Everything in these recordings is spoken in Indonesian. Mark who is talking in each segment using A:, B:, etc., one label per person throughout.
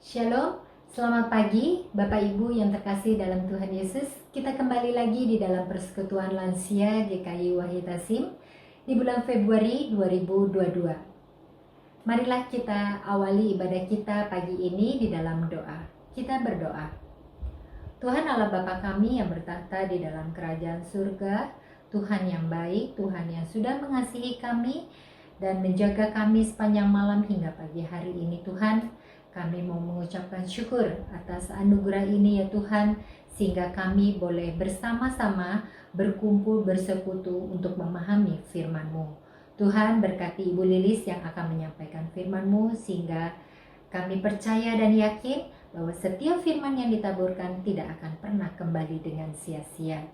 A: Shalom, selamat pagi Bapak Ibu yang terkasih dalam Tuhan Yesus. Kita kembali lagi di dalam persekutuan lansia GKI Wahid Hasim di bulan Februari 2022. Marilah kita awali ibadah kita pagi ini di dalam doa. Kita berdoa. Tuhan Allah Bapa kami yang bertahta di dalam kerajaan surga, Tuhan yang baik, Tuhan yang sudah mengasihi kami dan menjaga kami sepanjang malam hingga pagi hari ini. Tuhan, kami mau mengucapkan syukur atas anugerah ini ya Tuhan, sehingga kami boleh bersama-sama berkumpul bersekutu untuk memahami firman-Mu. Tuhan, berkati Ibu Lilis yang akan menyampaikan firman-Mu, sehingga kami percaya dan yakin bahwa setiap firman yang ditaburkan tidak akan pernah kembali dengan sia-sia.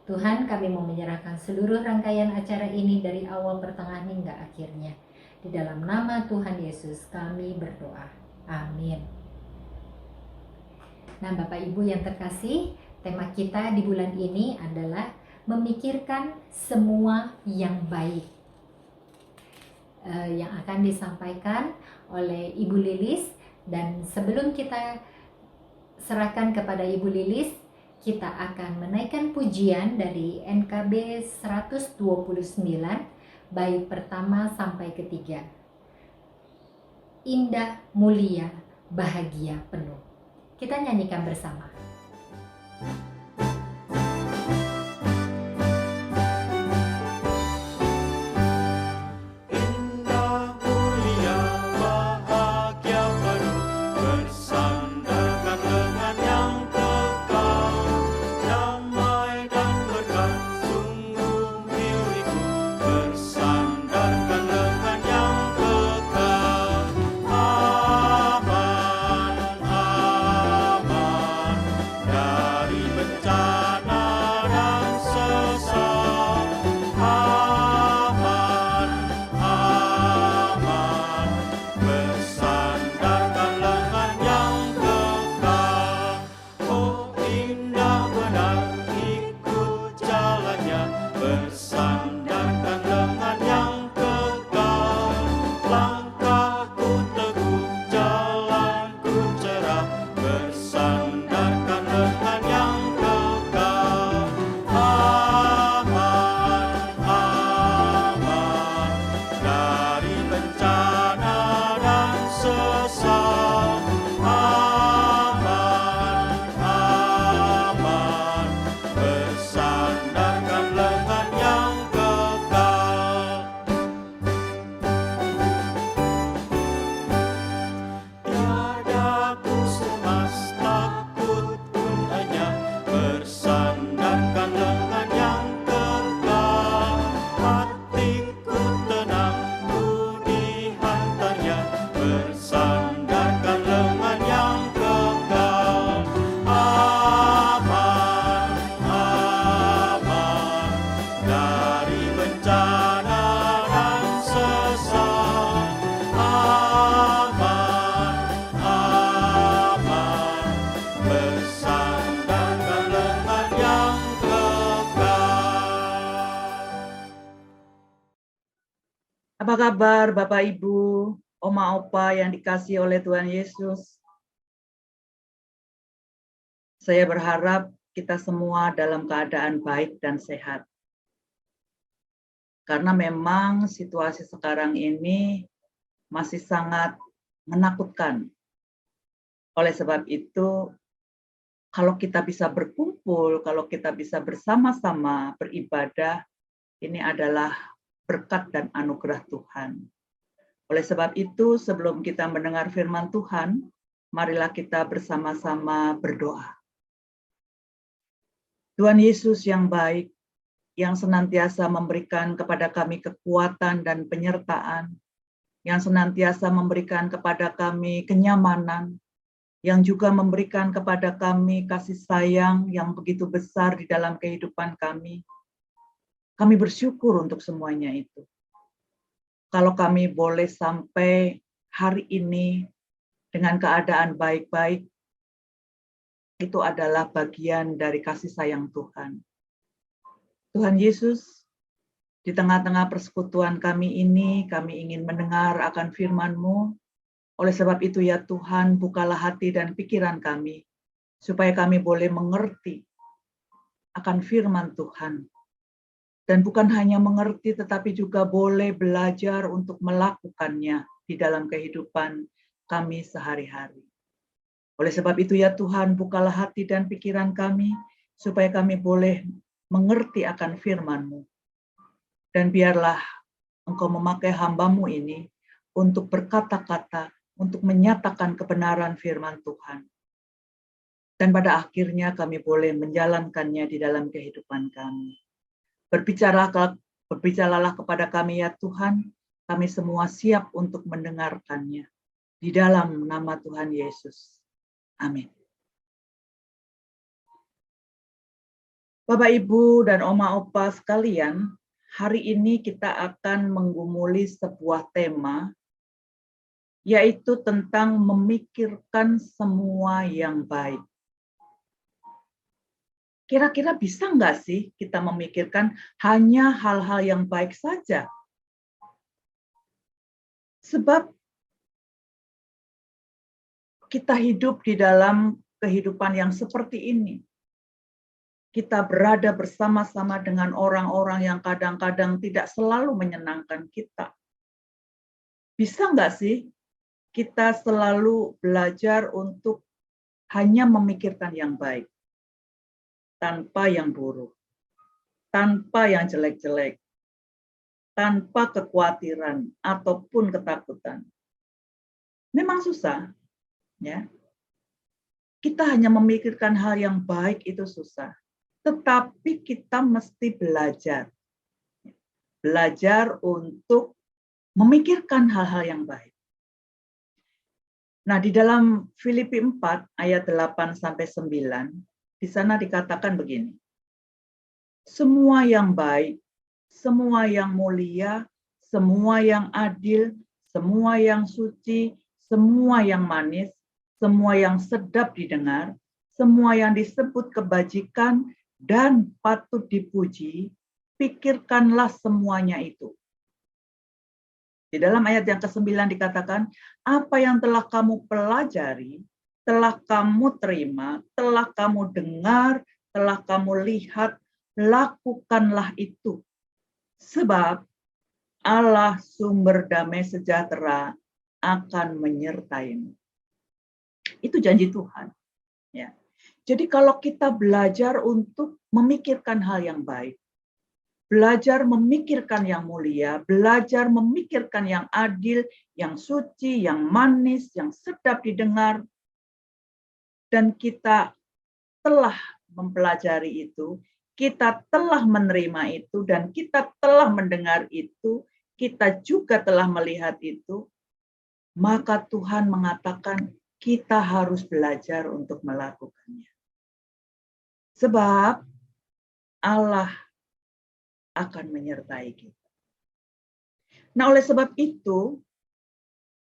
A: Tuhan, kami mau menyerahkan seluruh rangkaian acara ini dari awal, pertengahan, hingga akhirnya. Di dalam nama Tuhan Yesus kami berdoa. Amin. Nah, Bapak Ibu yang terkasih, tema kita di bulan ini adalah memikirkan semua yang baik. Yang akan disampaikan oleh Ibu Lilis. Dan sebelum kita serahkan kepada Ibu Lilis, kita akan menaikkan pujian dari NKB 129 bait pertama sampai ketiga. Indah, mulia, bahagia penuh. Kita nyanyikan bersama.
B: Apa kabar Bapak Ibu, Oma Opa yang dikasihi oleh Tuhan Yesus? Saya berharap kita semua dalam keadaan baik dan sehat. Karena memang situasi sekarang ini masih sangat menakutkan. Oleh sebab itu, kalau kita bisa berkumpul, kalau kita bisa bersama-sama beribadah, ini adalah berkat dan anugerah Tuhan. Oleh sebab itu, sebelum kita mendengar firman Tuhan, marilah kita bersama-sama berdoa. Tuhan Yesus yang baik, yang senantiasa memberikan kepada kami kekuatan dan penyertaan, yang senantiasa memberikan kepada kami kenyamanan, yang juga memberikan kepada kami kasih sayang yang begitu besar di dalam kehidupan kami. Kami bersyukur untuk semuanya itu. Kalau kami boleh sampai hari ini dengan keadaan baik-baik, itu adalah bagian dari kasih sayang Tuhan. Tuhan Yesus, di tengah-tengah persekutuan kami ini, kami ingin mendengar akan firman-Mu. Oleh sebab itu ya Tuhan, bukalah hati dan pikiran kami, supaya kami boleh mengerti akan firman Tuhan. Dan bukan hanya mengerti, tetapi juga boleh belajar untuk melakukannya di dalam kehidupan kami sehari-hari. Oleh sebab itu ya Tuhan, bukalah hati dan pikiran kami, supaya kami boleh mengerti akan firman-Mu. Dan biarlah Engkau memakai hamba-Mu ini untuk berkata-kata, untuk menyatakan kebenaran firman Tuhan. Dan pada akhirnya kami boleh menjalankannya di dalam kehidupan kami. Berbicaralah kepada kami ya Tuhan, kami semua siap untuk mendengarkannya. Di dalam nama Tuhan Yesus. Amin. Bapak, Ibu, dan Oma Opa sekalian, hari ini kita akan menggumuli sebuah tema, yaitu tentang memikirkan semua yang baik. Kira-kira bisa nggak sih kita memikirkan hanya hal-hal yang baik saja? Sebab kita hidup di dalam kehidupan yang seperti ini. Kita berada bersama-sama dengan orang-orang yang kadang-kadang tidak selalu menyenangkan kita. Bisa nggak sih kita selalu belajar untuk hanya memikirkan yang baik, tanpa yang buruk, tanpa yang jelek-jelek, tanpa kekhawatiran ataupun ketakutan? Memang susah, ya. Kita hanya memikirkan hal yang baik itu susah. Tetapi kita mesti belajar. Belajar untuk memikirkan hal-hal yang baik. Nah, di dalam Filipi 4 ayat 8 sampai 9, di sana dikatakan begini. Semua yang baik, semua yang mulia, semua yang adil, semua yang suci, semua yang manis, semua yang sedap didengar, semua yang disebut kebajikan dan patut dipuji, pikirkanlah semuanya itu. Di dalam ayat yang ke-9 dikatakan, apa yang telah kamu pelajari, telah kamu terima, telah kamu dengar, telah kamu lihat, lakukanlah itu. Sebab Allah sumber damai sejahtera akan menyertaimu. Itu janji Tuhan. Ya. Jadi kalau kita belajar untuk memikirkan hal yang baik, belajar memikirkan yang mulia, belajar memikirkan yang adil, yang suci, yang manis, yang sedap didengar, dan kita telah mempelajari itu, kita telah menerima itu, dan kita telah mendengar itu, kita juga telah melihat itu, maka Tuhan mengatakan kita harus belajar untuk melakukannya. Sebab Allah akan menyertai kita. Nah, oleh sebab itu,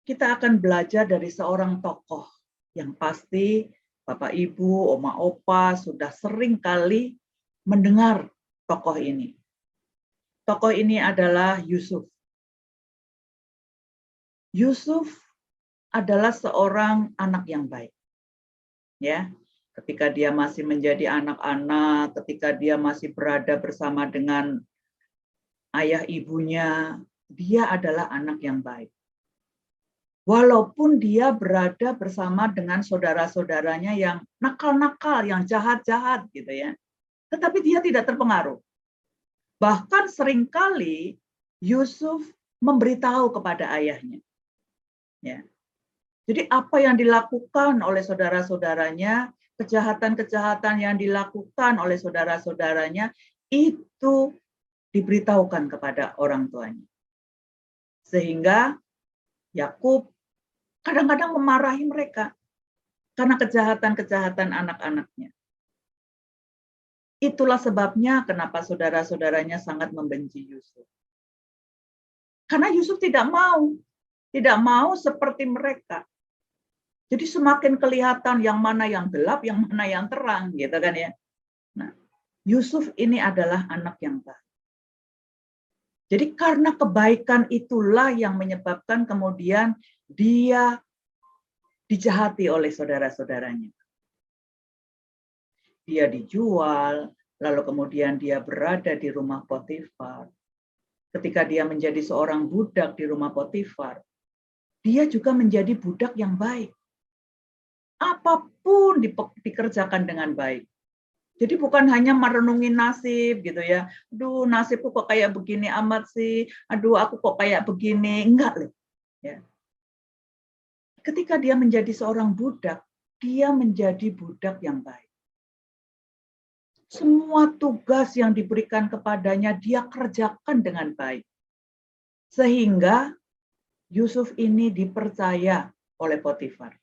B: kita akan belajar dari seorang tokoh yang pasti Bapak, Ibu, Oma, Opa sudah sering kali mendengar tokoh ini. Tokoh ini adalah Yusuf. Yusuf adalah seorang anak yang baik. Ya, ketika dia masih menjadi anak-anak, ketika dia masih berada bersama dengan ayah ibunya, dia adalah anak yang baik. Walaupun dia berada bersama dengan saudara-saudaranya yang nakal-nakal, yang jahat-jahat gitu ya. Tetapi dia tidak terpengaruh. Bahkan seringkali Yusuf memberitahu kepada ayahnya. Ya. Jadi apa yang dilakukan oleh saudara-saudaranya, kejahatan-kejahatan yang dilakukan oleh saudara-saudaranya, itu diberitahukan kepada orang tuanya. Sehingga Yakub kadang-kadang memarahi mereka karena kejahatan-kejahatan anak-anaknya. Itulah sebabnya kenapa saudara-saudaranya sangat membenci Yusuf. Karena Yusuf tidak mau seperti mereka. Jadi semakin kelihatan yang mana yang gelap, yang mana yang terang, gitu kan ya. Nah, Yusuf ini adalah anak yang baik. Jadi karena kebaikan itulah yang menyebabkan kemudian dia dijahati oleh saudara-saudaranya. Dia dijual, lalu kemudian dia berada di rumah Potifar. Ketika dia menjadi seorang budak di rumah Potifar, dia juga menjadi budak yang baik. Apapun dikerjakan dengan baik. Jadi bukan hanya merenungi nasib gitu ya. Aduh, nasibku kok kayak begini amat sih. Aduh, aku kok kayak begini. Enggak loh. Ya. Ketika dia menjadi seorang budak, dia menjadi budak yang baik. Semua tugas yang diberikan kepadanya dia kerjakan dengan baik. Sehingga Yusuf ini dipercaya oleh Potifar.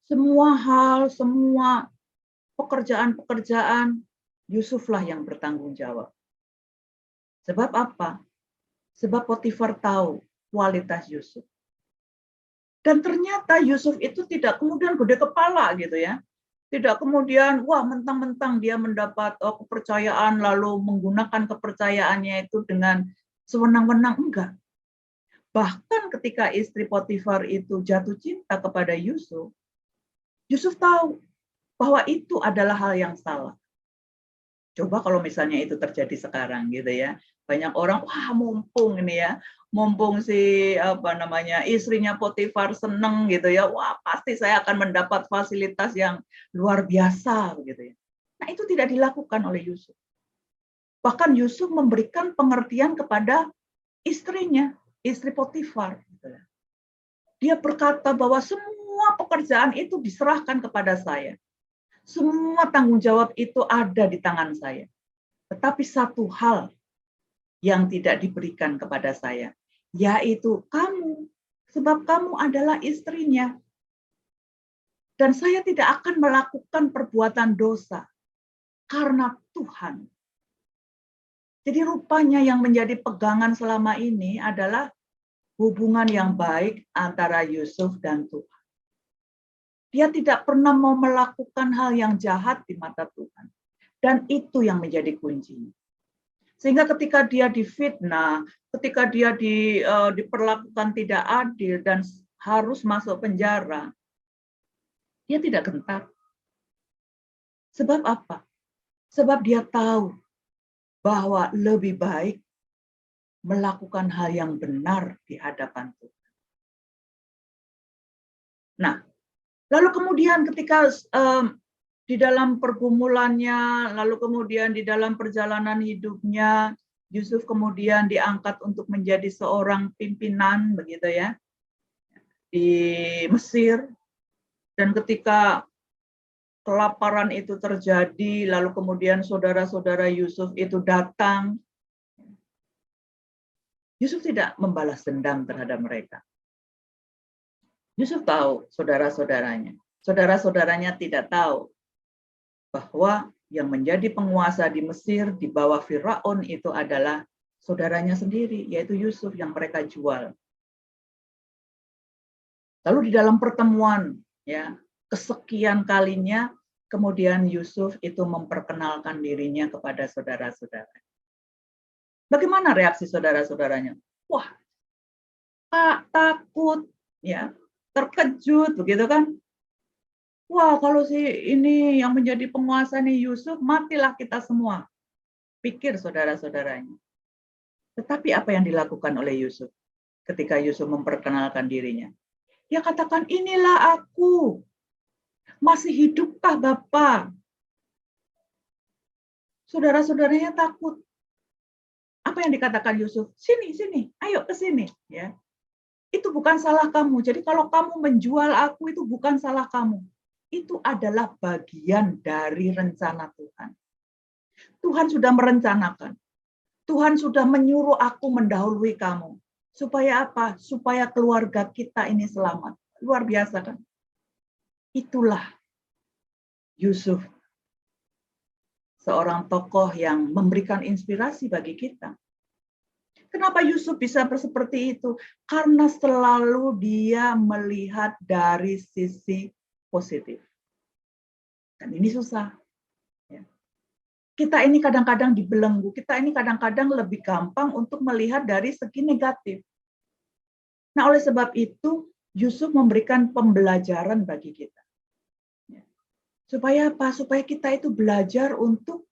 B: Semua hal, semua pekerjaan-pekerjaan, Yusuflah yang bertanggung jawab. Sebab apa? Sebab Potifar tahu kualitas Yusuf. Dan ternyata Yusuf itu tidak kemudian gede kepala gitu ya. Tidak kemudian, wah mentang-mentang dia mendapat kepercayaan lalu menggunakan kepercayaannya itu dengan sewenang-wenang. Enggak. Bahkan ketika istri Potifar itu jatuh cinta kepada Yusuf, Yusuf tahu bahwa itu adalah hal yang salah. Coba kalau misalnya itu terjadi sekarang gitu ya. Banyak orang, wah mumpung ini ya, mumpung si istrinya Potifar seneng gitu ya, wah pasti saya akan mendapat fasilitas yang luar biasa begitu ya. Nah, itu tidak dilakukan oleh Yusuf. Bahkan Yusuf memberikan pengertian kepada istrinya, istri Potifar gitu ya. Dia berkata bahwa semua pekerjaan itu diserahkan kepada saya. Semua tanggung jawab itu ada di tangan saya. Tetapi satu hal yang tidak diberikan kepada saya, yaitu kamu. Sebab kamu adalah istrinya. Dan saya tidak akan melakukan perbuatan dosa karena Tuhan. Jadi rupanya yang menjadi pegangan selama ini adalah hubungan yang baik antara Yusuf dan Tuhan. Dia tidak pernah mau melakukan hal yang jahat di mata Tuhan. Dan itu yang menjadi kuncinya. Sehingga ketika dia difitnah, ketika dia diperlakukan tidak adil dan harus masuk penjara, dia tidak gentar. Sebab apa? Sebab dia tahu bahwa lebih baik melakukan hal yang benar di hadapan Tuhan. Nah, lalu kemudian ketika di dalam pergumulannya, lalu kemudian di dalam perjalanan hidupnya, Yusuf kemudian diangkat untuk menjadi seorang pimpinan, begitu ya, di Mesir. Dan ketika kelaparan itu terjadi, lalu kemudian saudara-saudara Yusuf itu datang, Yusuf tidak membalas dendam terhadap mereka. Yusuf tahu saudara-saudaranya. Saudara-saudaranya tidak tahu bahwa yang menjadi penguasa di Mesir di bawah Firaun itu adalah saudaranya sendiri, yaitu Yusuf yang mereka jual. Lalu di dalam pertemuan, ya, kesekian kalinya, kemudian Yusuf itu memperkenalkan dirinya kepada saudara-saudara. Bagaimana reaksi saudara-saudaranya? Wah, takut, ya, terkejut, begitu kan? Wah, kalau ini yang menjadi penguasa nih Yusuf, matilah kita semua. Pikir saudara-saudaranya. Tetapi apa yang dilakukan oleh Yusuf ketika Yusuf memperkenalkan dirinya? Dia katakan, inilah aku. Masih hidupkah Bapa? Saudara-saudaranya takut. Apa yang dikatakan Yusuf? Sini, ayo ke sini. Ya. Itu bukan salah kamu. Jadi kalau kamu menjual aku, itu bukan salah kamu. Itu adalah bagian dari rencana Tuhan. Tuhan sudah merencanakan. Tuhan sudah menyuruh aku mendahului kamu. Supaya apa? Supaya keluarga kita ini selamat. Luar biasa kan? Itulah Yusuf. Seorang tokoh yang memberikan inspirasi bagi kita. Kenapa Yusuf bisa seperti itu? Karena selalu dia melihat dari sisi positif. Dan ini susah. Kita ini kadang-kadang dibelenggu, kita ini kadang-kadang lebih gampang untuk melihat dari segi negatif. Nah, oleh sebab itu, Yusuf memberikan pembelajaran bagi kita. Supaya apa? Supaya kita itu belajar untuk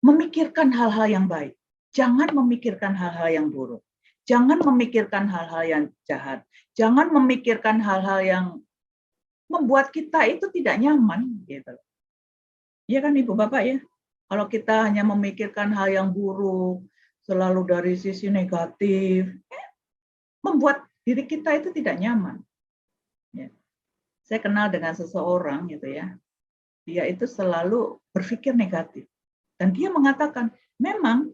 B: memikirkan hal-hal yang baik. Jangan memikirkan hal-hal yang buruk. Jangan memikirkan hal-hal yang jahat. Jangan memikirkan hal-hal yang membuat kita itu tidak nyaman. Gitu. Iya kan Ibu Bapak ya? Kalau kita hanya memikirkan hal yang buruk, selalu dari sisi negatif, membuat diri kita itu tidak nyaman. Ya. Saya kenal dengan seseorang gitu ya, dia itu selalu berpikir negatif. Dan dia mengatakan, memang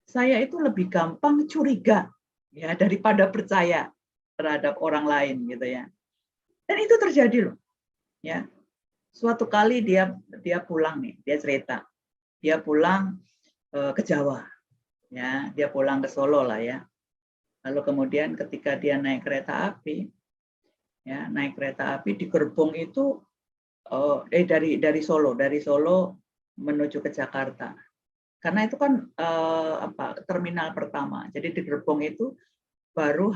B: saya itu lebih gampang curiga ya daripada percaya terhadap orang lain gitu ya. Dan itu terjadi loh. Ya. Suatu kali dia pulang nih, dia cerita. Dia pulang ke Jawa. Ya, dia pulang ke Solo lah ya. Lalu kemudian ketika dia naik kereta api, ya, naik kereta api di gerbong itu dari Solo menuju ke Jakarta. Karena itu kan terminal pertama. Jadi di gerbong itu baru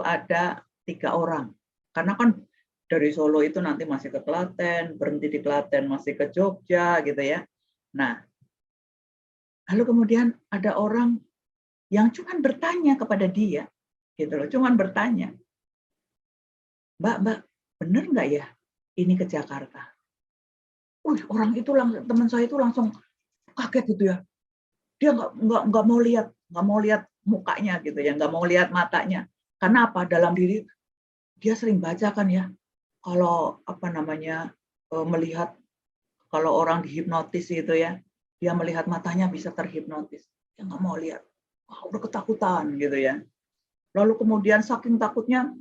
B: ada 3 orang. Karena kan dari Solo itu nanti masih ke Klaten, berhenti di Klaten masih ke Jogja gitu ya. Nah, lalu kemudian ada orang yang cuma bertanya kepada dia, gitu loh, cuma bertanya, Mbak, bener nggak ya ini ke Jakarta? Orang itu teman saya itu langsung kaget gitu ya. Dia nggak mau lihat mukanya gitu ya, nggak mau lihat matanya. Karena apa? Dalam diri dia sering baca kan ya. Kalau melihat kalau orang dihipnotis itu ya, dia melihat matanya bisa terhipnotis. Dia nggak mau lihat. Udah ketakutan gitu ya. Lalu kemudian saking takutnya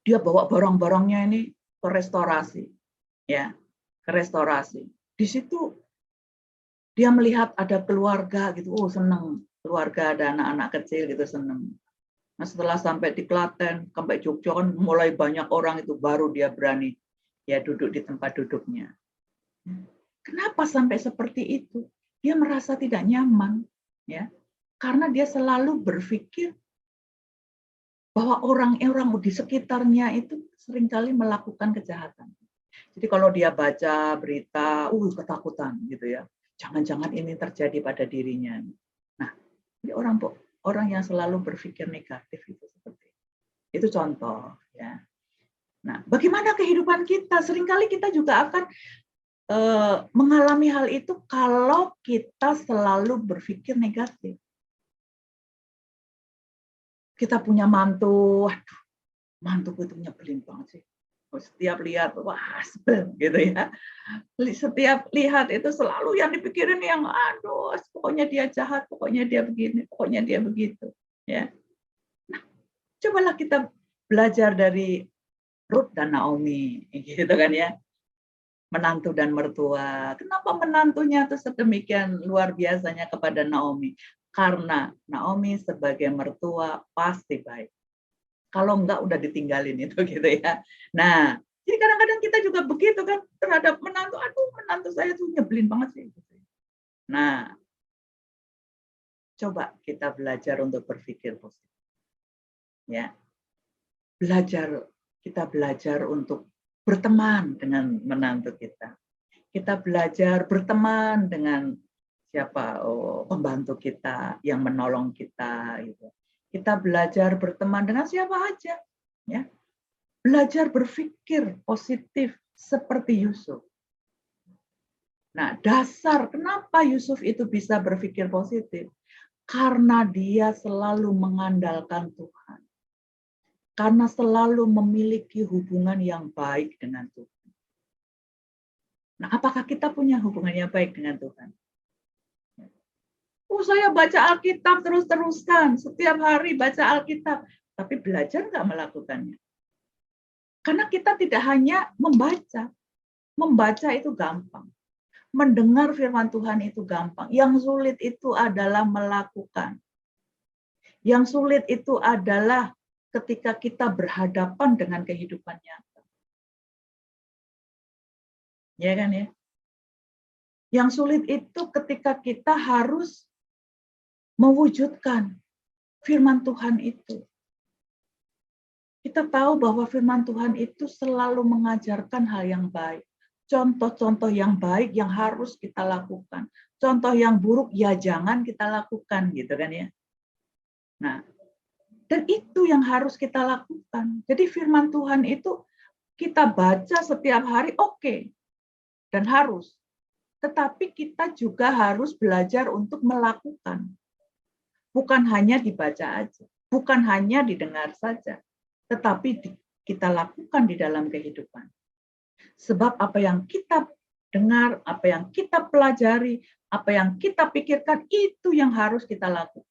B: dia bawa barang-barangnya ini ke restorasi. Ya, ke restorasi. Di situ dia melihat ada keluarga gitu, senang. Keluarga ada anak-anak kecil gitu senang. Nah setelah sampai di Klaten, sampai Jogja kan mulai banyak orang itu baru dia berani ya duduk di tempat duduknya. Kenapa sampai seperti itu? Dia merasa tidak nyaman, ya, karena dia selalu berpikir bahwa orang-orang di sekitarnya itu seringkali melakukan kejahatan. Jadi kalau dia baca berita, ketakutan gitu ya. Jangan-jangan ini terjadi pada dirinya. Nah, ini orang yang selalu berpikir negatif itu seperti itu contoh ya. Nah, bagaimana kehidupan kita? Seringkali kita juga akan mengalami hal itu kalau kita selalu berpikir negatif. Kita punya mantu, waduh, mantuku itu nyebelin banget sih. Setiap lihat, wah sebel gitu ya. Setiap lihat itu selalu yang dipikirin yang aduh, pokoknya dia jahat, pokoknya dia begini, pokoknya dia begitu. Ya. Nah, cobalah kita belajar dari Ruth dan Naomi, gitu kan ya. Menantu dan mertua. Kenapa menantunya itu sedemikian luar biasanya kepada Naomi? Karena Naomi sebagai mertua pasti baik. Kalau enggak udah ditinggalin itu gitu ya. Nah, jadi kadang-kadang kita juga begitu kan terhadap menantu. Aduh, menantu saya tuh nyebelin banget sih. Nah, coba kita belajar untuk berpikir positif. Ya. Kita belajar untuk berteman dengan menantu kita. Kita belajar berteman dengan pembantu kita yang menolong kita gitu. Kita belajar berteman dengan siapa aja ya. Belajar berpikir positif seperti Yusuf. Nah, dasar kenapa Yusuf itu bisa berpikir positif? Karena dia selalu mengandalkan Tuhan. Karena selalu memiliki hubungan yang baik dengan Tuhan. Nah, apakah kita punya hubungan yang baik dengan Tuhan? Saya baca Alkitab terus-terusan, setiap hari baca Alkitab, tapi belajar nggak melakukannya. Karena kita tidak hanya membaca itu gampang. Mendengar firman Tuhan itu gampang. Yang sulit itu adalah melakukan. Yang sulit itu adalah ketika kita berhadapan dengan kehidupan nyata. Ya kan ya? Yang sulit itu ketika kita harus mewujudkan firman Tuhan itu. Kita tahu bahwa firman Tuhan itu selalu mengajarkan hal yang baik. Contoh-contoh yang baik yang harus kita lakukan. Contoh yang buruk ya jangan kita lakukan gitu kan ya. Nah, dan itu yang harus kita lakukan. Jadi firman Tuhan itu kita baca setiap hari oke, dan harus. Tetapi kita juga harus belajar untuk melakukan. Bukan hanya dibaca aja, bukan hanya didengar saja, tetapi kita lakukan di dalam kehidupan. Sebab apa yang kita dengar, apa yang kita pelajari, apa yang kita pikirkan, itu yang harus kita lakukan.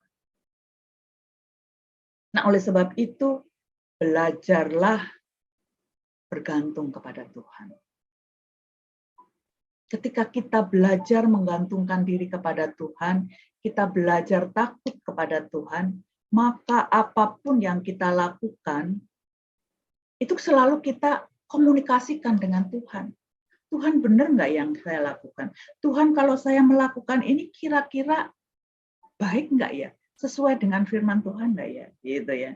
B: Nah, oleh sebab itu, belajarlah bergantung kepada Tuhan. Ketika kita belajar menggantungkan diri kepada Tuhan, kita belajar takut kepada Tuhan, maka apapun yang kita lakukan, itu selalu kita komunikasikan dengan Tuhan. Tuhan benar nggak yang saya lakukan? Tuhan kalau saya melakukan ini kira-kira baik nggak ya? Sesuai dengan firman Tuhan nggak ya? Gitu ya.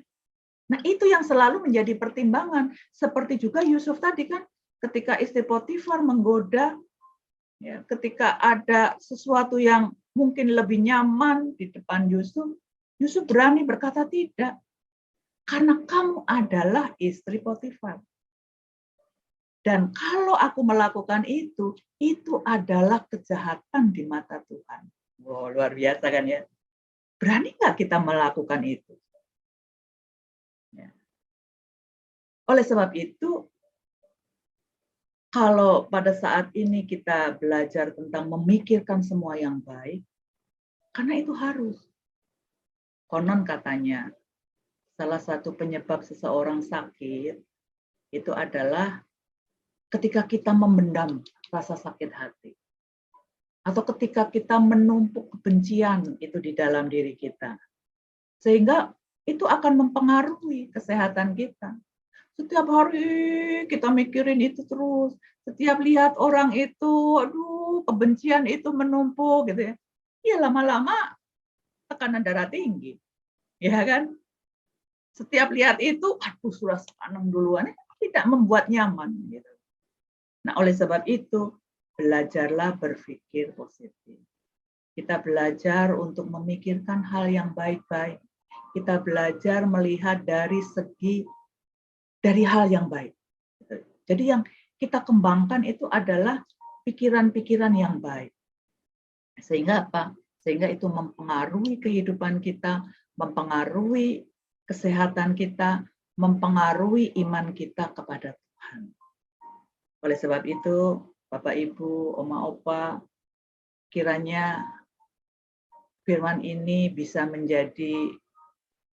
B: Nah itu yang selalu menjadi pertimbangan. Seperti juga Yusuf tadi kan, ketika istri Potifar menggoda, ya, ketika ada sesuatu yang mungkin lebih nyaman di depan Yusuf, Yusuf berani berkata tidak. Karena kamu adalah istri Potifar. Dan kalau aku melakukan itu adalah kejahatan di mata Tuhan. Wow, luar biasa kan ya. Berani nggak kita melakukan itu? Ya. Oleh sebab itu, kalau pada saat ini kita belajar tentang memikirkan semua yang baik, karena itu harus. Konon katanya, salah satu penyebab seseorang sakit itu adalah ketika kita memendam rasa sakit hati. Atau ketika kita menumpuk kebencian itu di dalam diri kita. Sehingga itu akan mempengaruhi kesehatan kita. Setiap hari kita mikirin itu terus. Setiap lihat orang itu, aduh kebencian itu menumpuk gitu ya. Ya lama-lama tekanan darah tinggi. Ya kan? Setiap lihat itu, aduh surah sepaneng duluan, tidak membuat nyaman. Gitu. Nah oleh sebab itu, belajarlah berpikir positif. Kita belajar untuk memikirkan hal yang baik-baik. Kita belajar melihat dari hal yang baik. Jadi yang kita kembangkan itu adalah pikiran-pikiran yang baik. Sehingga apa? Sehingga itu mempengaruhi kehidupan kita, mempengaruhi kesehatan kita, mempengaruhi iman kita kepada Tuhan. Oleh sebab itu, Bapak, Ibu, Oma, Opa, kiranya firman ini bisa menjadi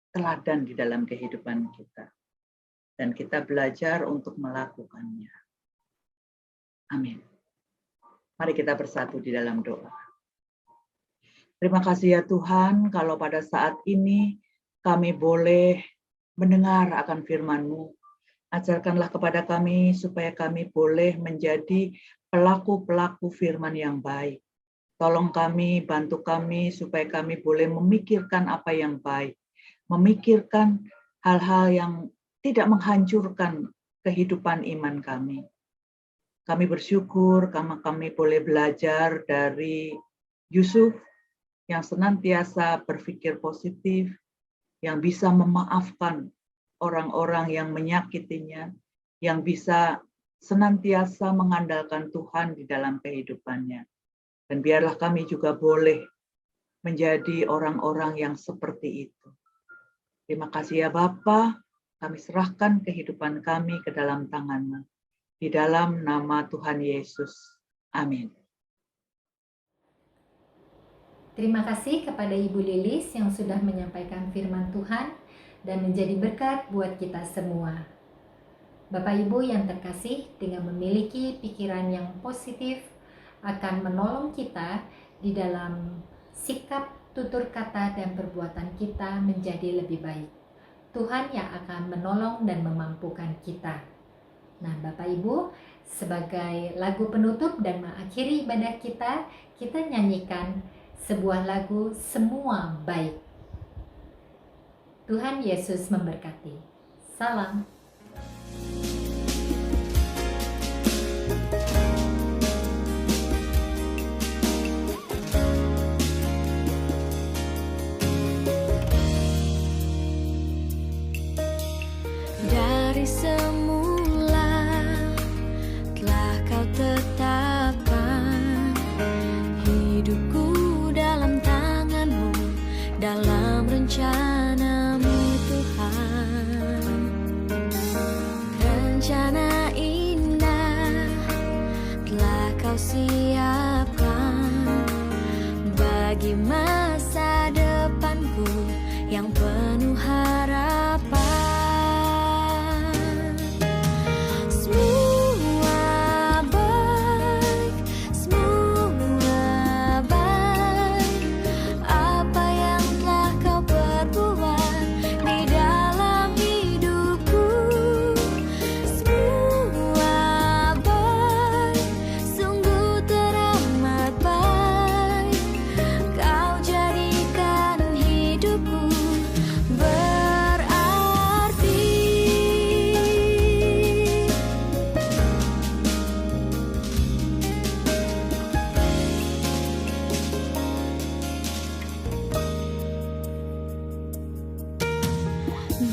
B: teladan di dalam kehidupan kita. Dan kita belajar untuk melakukannya. Amin. Mari kita bersatu di dalam doa. Terima kasih ya Tuhan, kalau pada saat ini kami boleh mendengar akan firman-Mu. Ajarkanlah kepada kami supaya kami boleh menjadi pelaku-pelaku firman yang baik. Tolong kami, bantu kami supaya kami boleh memikirkan apa yang baik. Memikirkan hal-hal yang tidak menghancurkan kehidupan iman kami. Kami bersyukur karena kami boleh belajar dari Yusuf yang senantiasa berpikir positif, yang bisa memaafkan orang-orang yang menyakitinya, yang bisa senantiasa mengandalkan Tuhan di dalam kehidupannya. Dan biarlah kami juga boleh menjadi orang-orang yang seperti itu. Terima kasih ya Bapa, kami serahkan kehidupan kami ke dalam tangan-Mu. Di dalam nama Tuhan Yesus. Amin.
A: Terima kasih kepada Ibu Lilis yang sudah menyampaikan firman Tuhan dan menjadi berkat buat kita semua. Bapak Ibu yang terkasih, dengan memiliki pikiran yang positif akan menolong kita di dalam sikap, tutur kata, dan perbuatan kita menjadi lebih baik. Tuhan yang akan menolong dan memampukan kita. Nah, Bapak Ibu, sebagai lagu penutup dan mengakhiri ibadah kita, kita nyanyikan sebuah lagu Semua Baik. Tuhan Yesus memberkati. Salam.
C: Dari semula telah kau tetapkan hidupku dalam tangan-Mu, dalam rencana-Mu Tuhan. Rencana indah telah kau siapkan bagi masa depanku yang penuh harapan.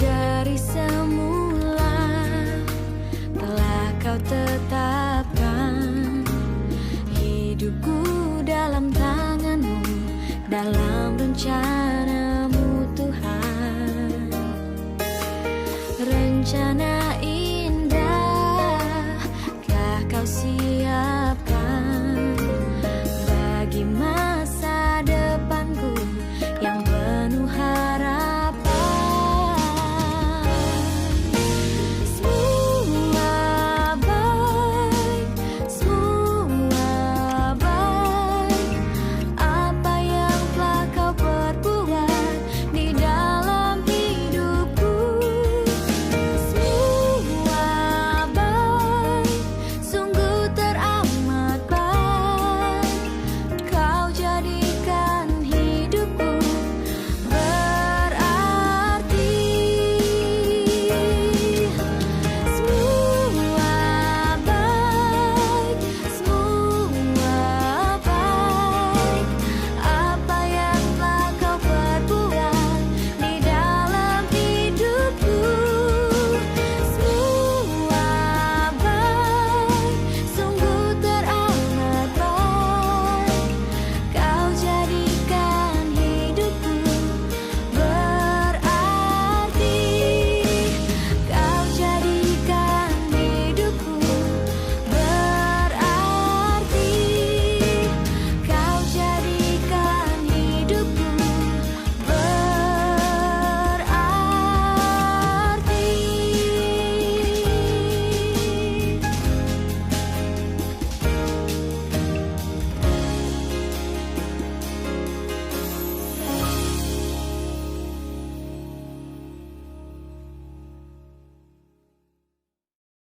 C: Dari semula telah kau